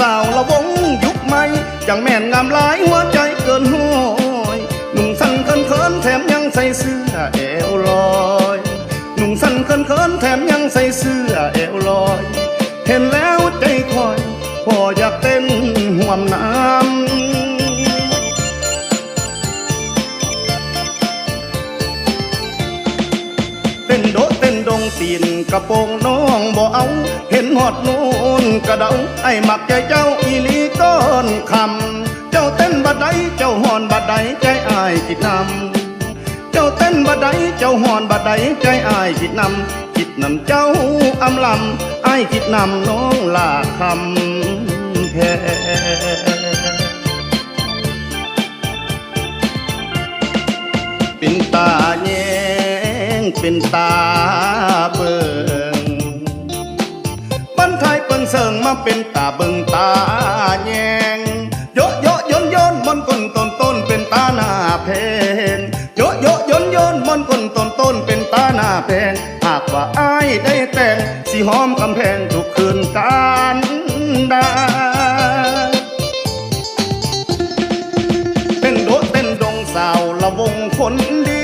สาวละวงยุคใหม่จังแม่นงามหลายหัวใจเกินห้อยหนุ่มสั้นเขินแถมยังใส่เสื้อเอวลอยหนุ่มสั้นเขินแถมยังใส่เสื้อเอวลอยเห็นแล้วใจคอยพออยากเต้นห่วมน้ำเต้นโดเต้นดงตีนกระโปรงน้องบ่เอาเห็นหอดนูนกระเดาไอ้หมักใจเจ้าอีลีก้อนคำเจ้าเต้นบัดใดเจ้าหอนบัดใดใจอายคิดนำเจ้าเต้นบัดใดเจ้าหอนบัดใดใจอายคิดนำคิดนำเจ้าอำลำอายคิดนำน้องลาคำแพเป็นตาแยงเป็นตาเบิงบ้านไทยเปิงเสิงมาเป็นตาเบิงตาแยงโยโยย้อนย้อนบนก้นต้นเป็นตาหน้าเพนโยโยย้อนย้อนบนก้นต้นเป็นตาหน้าแพงหากว่าอ้ายได้แต่งสิหอมกำแพงทุกคืนการดาเต้นโดดเต้นดงสาวละวงคนดี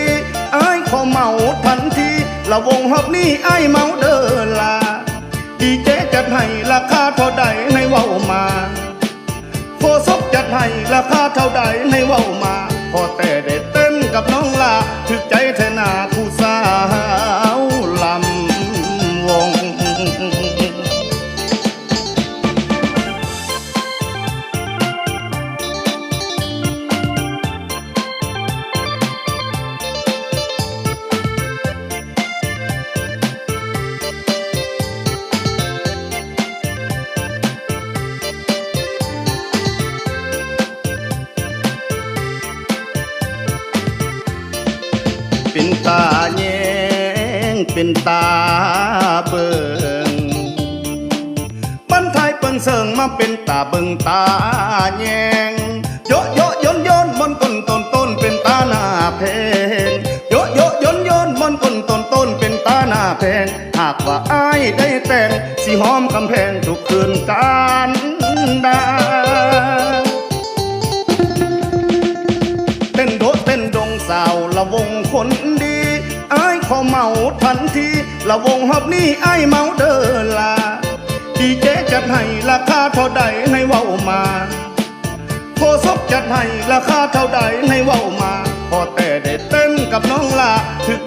อ้ายขอเมาทันทีละวงฮอบนี่อ้ายเมาเดินลาดีเจจัดให้ราคาเท่าใดให้เว้ามาโคศกจัดให้ราคาเท่าใดให้เว้ามาพอแต่ได้เต้นกับน้องลาถึกใจแทนาผู้สาวลำวงเป็นตาแยงเป็นตาเบิงบ้านไทยเปิงเสิงมาเป็นตาเบิงตาแยงโยโยย้อนย้อนบนก้นต้นเป็นตาหน้าเพนโยโยย้อนย้อนบนก้นต้นเป็นตาหน้าแพงหากว่าอ้ายได้แต่งสิหอมกำแพงทุกคืนการดาเต้นโดดเต้นดงสาวละวงคนดีอ้ายขอเมาทันทีละวงฮอบนี่อ้ายเมาเดินลาดีเจจัดให้ราคาเท่าใดให้เว้ามาโคศกจัดให้ราคาเท่าใดให้เว้ามาพอแต่ได้เต้นกับน้องลาถึก